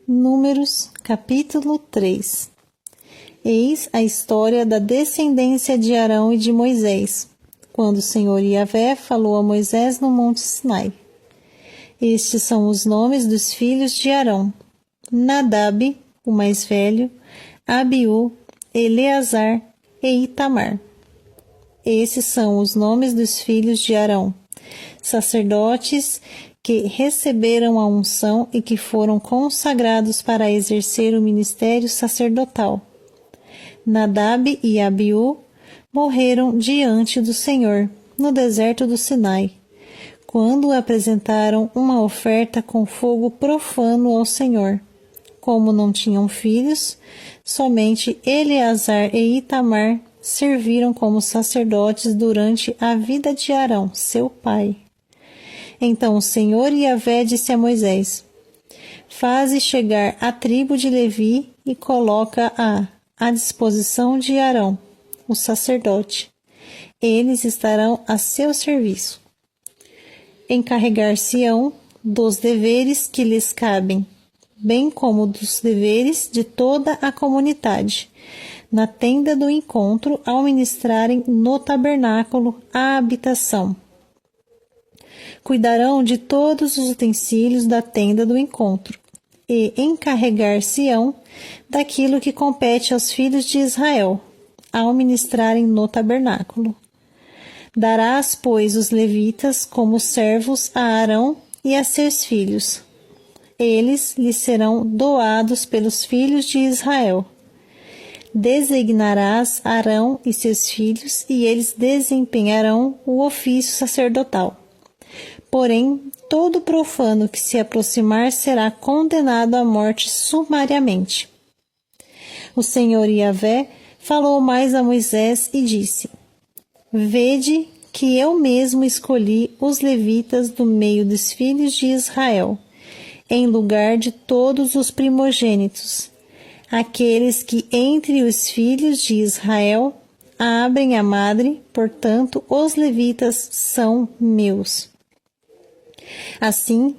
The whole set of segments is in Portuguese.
Números, capítulo 3. Eis a história da descendência de Arão e de Moisés, quando o Senhor Yahvé falou a Moisés no monte Sinai. Estes são os nomes dos filhos de Arão: Nadab, o mais velho, Abiú, Eleazar e Itamar. Esses são os nomes dos filhos de Arão, sacerdotes que receberam a unção e que foram consagrados para exercer o ministério sacerdotal. Nadab e Abiú morreram diante do Senhor, no deserto do Sinai, quando apresentaram uma oferta com fogo profano ao Senhor. Como não tinham filhos, somente Eleazar e Itamar serviram como sacerdotes durante a vida de Arão, seu pai. Então o Senhor Yahvé disse a Moisés: Faze chegar a tribo de Levi e coloca-a à disposição de Arão, o sacerdote. Eles estarão a seu serviço. Encarregar-se-ão dos deveres que lhes cabem, bem como dos deveres de toda a comunidade, na tenda do encontro, ao ministrarem no tabernáculo a habitação. Cuidarão de todos os utensílios da tenda do encontro, e encarregar-se-ão daquilo que compete aos filhos de Israel, ao ministrarem no tabernáculo. Darás, pois, os levitas como servos a Arão e a seus filhos. Eles lhes serão doados pelos filhos de Israel. Designarás Arão e seus filhos, e eles desempenharão o ofício sacerdotal. Porém, todo profano que se aproximar será condenado à morte sumariamente. O Senhor Yahvé falou mais a Moisés e disse: Vede que eu mesmo escolhi os levitas do meio dos filhos de Israel, em lugar de todos os primogênitos, aqueles que entre os filhos de Israel abrem a madre, portanto, os levitas são meus. Assim,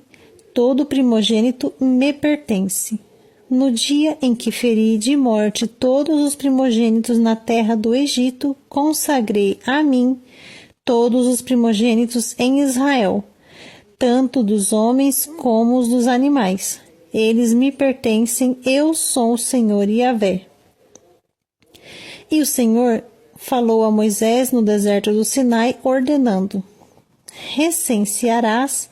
todo primogênito me pertence. No dia em que feri de morte todos os primogênitos na terra do Egito, consagrei a mim todos os primogênitos em Israel, tanto dos homens como os dos animais. Eles me pertencem, eu sou o Senhor Yahvé. E o Senhor falou a Moisés no deserto do Sinai, ordenando: Recensearás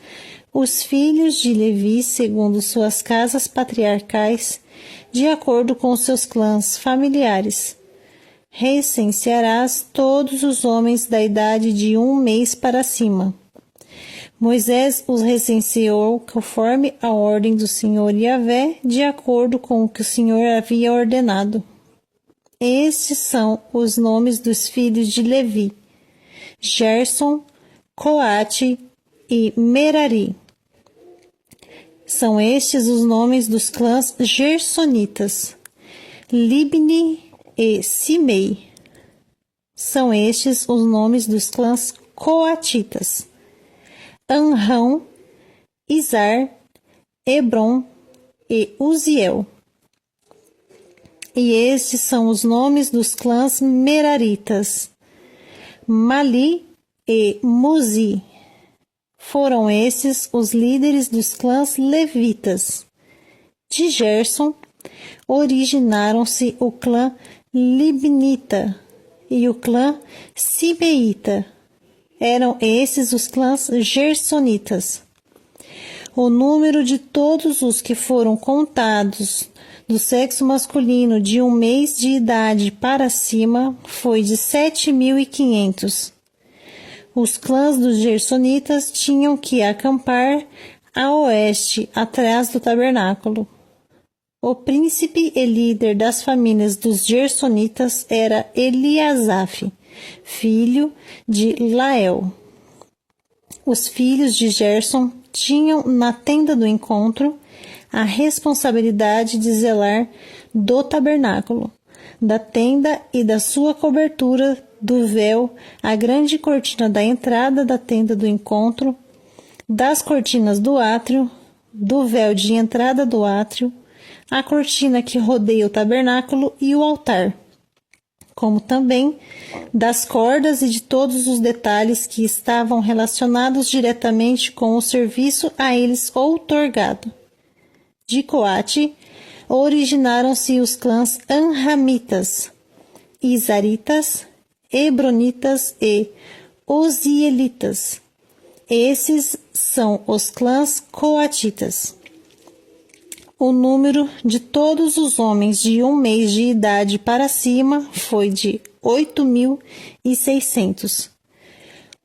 os filhos de Levi segundo suas casas patriarcais, de acordo com seus clãs familiares. Recensearás todos os homens da idade de 1 mês para cima. Moisés os recenseou conforme a ordem do Senhor Yahvé, de acordo com o que o Senhor havia ordenado. Estes são os nomes dos filhos de Levi: Gerson, Coate e Merari. São estes os nomes dos clãs gersonitas: Libni e Simei. São estes os nomes dos clãs coatitas: Amrão, Izar, Hebron e Uziel. E estes são os nomes dos clãs meraritas: Mali e Muzi. Foram esses os líderes dos clãs levitas. De Gerson originaram-se o clã libnita e o clã simeita. Eram esses os clãs gersonitas. O número de todos os que foram contados do sexo masculino de 1 mês de idade para cima foi de 7.500. Os clãs dos gersonitas tinham que acampar a oeste, atrás do tabernáculo. O príncipe e líder das famílias dos gersonitas era Eliasaf, filho de Lael. Os filhos de Gerson tinham na tenda do encontro a responsabilidade de zelar do tabernáculo, da tenda e da sua cobertura, do véu, a grande cortina da entrada da tenda do encontro, das cortinas do átrio, do véu de entrada do átrio, a cortina que rodeia o tabernáculo e o altar, como também das cordas e de todos os detalhes que estavam relacionados diretamente com o serviço a eles outorgado. De Coate originaram-se os clãs Anramitas, Izaritas, Hebronitas e Ozielitas. Esses são os clãs coatitas. O número de todos os homens de 1 mês de idade para cima foi de 8.600.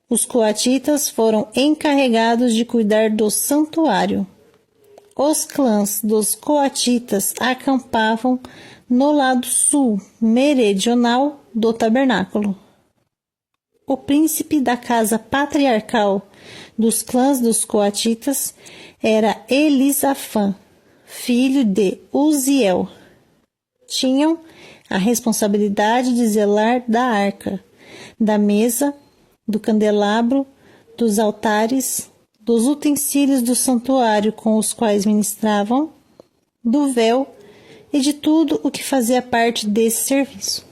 Os coatitas foram encarregados de cuidar do santuário. Os clãs dos coatitas acampavam no lado sul meridional do tabernáculo. O príncipe da casa patriarcal dos clãs dos coatitas era Elisafã, filho de Uziel. Tinham a responsabilidade de zelar da arca, da mesa, do candelabro, dos altares, dos utensílios do santuário com os quais ministravam, do véu e de tudo o que fazia parte desse serviço.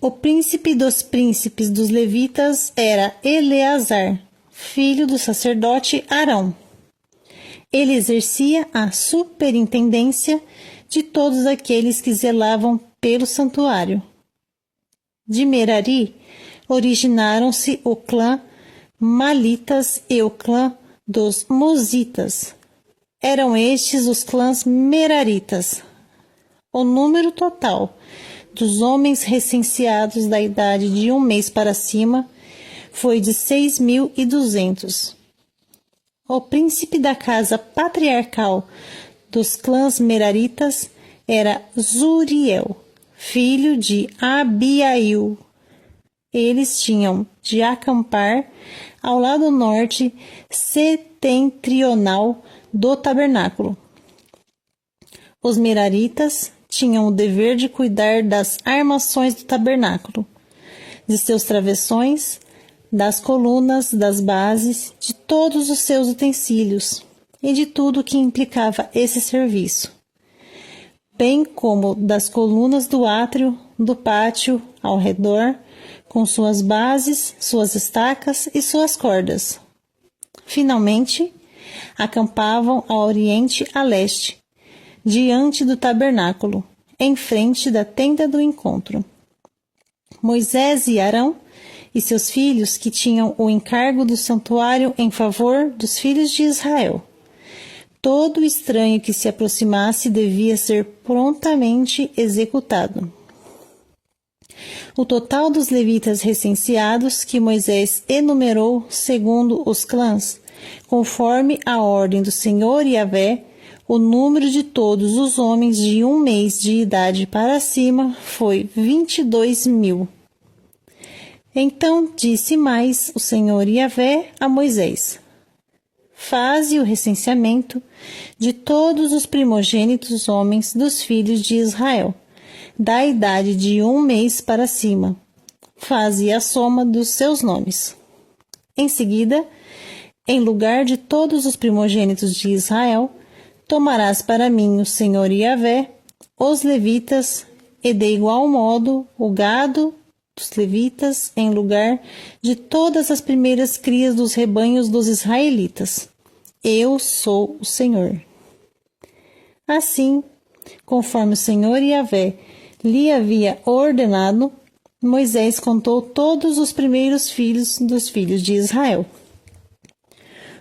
O príncipe dos príncipes dos levitas era Eleazar, filho do sacerdote Arão. Ele exercia a superintendência de todos aqueles que zelavam pelo santuário. De Merari originaram-se o clã Malitas e o clã dos Musitas. Eram estes os clãs Meraritas. O número total dos homens recenseados da idade de 1 mês para cima foi de 6.200. O príncipe da casa patriarcal dos clãs Meraritas era Zuriel, filho de Abiail. Eles tinham de acampar ao lado norte setentrional do tabernáculo. Os Meraritas tinham o dever de cuidar das armações do tabernáculo, de seus travessões, das colunas, das bases, de todos os seus utensílios e de tudo que implicava esse serviço, bem como das colunas do átrio, do pátio ao redor, com suas bases, suas estacas e suas cordas. Finalmente, acampavam a oriente e a leste, diante do tabernáculo, em frente da tenda do encontro. Moisés e Arão e seus filhos, que tinham o encargo do santuário em favor dos filhos de Israel. Todo estranho que se aproximasse devia ser prontamente executado. O total dos levitas recenseados que Moisés enumerou segundo os clãs, conforme a ordem do Senhor Yahvé, o número de todos os homens de 1 mês de idade para cima foi 22.000. Então disse mais o Senhor Yahvé a Moisés: faze o recenseamento de todos os primogênitos homens dos filhos de Israel, da idade de 1 mês para cima. Faze a soma dos seus nomes. Em seguida, em lugar de todos os primogênitos de Israel, tomarás para mim o Senhor Yahvé, os levitas, e de igual modo o gado dos levitas, em lugar de todas as primeiras crias dos rebanhos dos israelitas. Eu sou o Senhor. Assim, conforme o Senhor Yahvé lhe havia ordenado, Moisés contou todos os primeiros filhos dos filhos de Israel.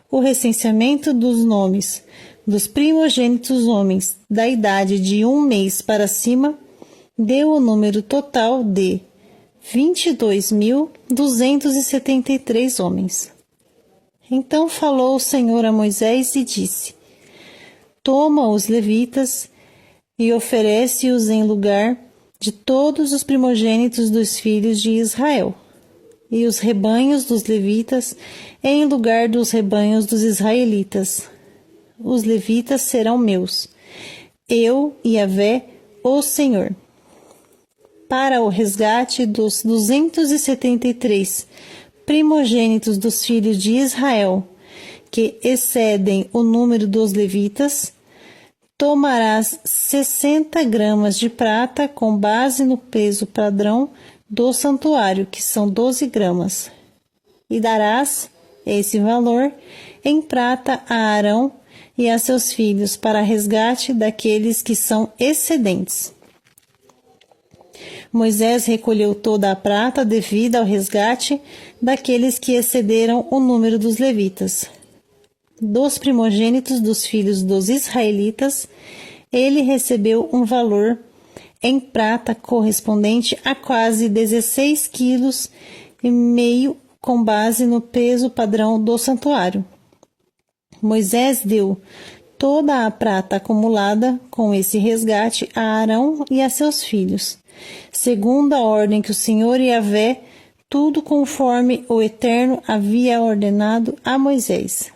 O recenseamento dos nomes dos primogênitos homens da idade de 1 mês para cima deu o número total de 22.273 homens. Então falou o Senhor a Moisés e disse: toma os levitas e oferece-os em lugar de todos os primogênitos dos filhos de Israel, e os rebanhos dos levitas em lugar dos rebanhos dos israelitas. Os levitas serão meus, eu, Yahvé, o Senhor. Para o resgate dos 273 primogênitos dos filhos de Israel, que excedem o número dos levitas, Tomarás 60 gramas de prata com base no peso padrão do santuário, que são 12 gramas, e darás esse valor em prata a Arão e a seus filhos para resgate daqueles que são excedentes. Moisés recolheu toda a prata devida ao resgate daqueles que excederam o número dos levitas. Dos primogênitos dos filhos dos israelitas, ele recebeu um valor em prata correspondente a quase 16,5 quilos com base no peso padrão do santuário. Moisés deu toda a prata acumulada com esse resgate a Arão e a seus filhos, segundo a ordem que o Senhor Yahvé, tudo conforme o Eterno havia ordenado a Moisés.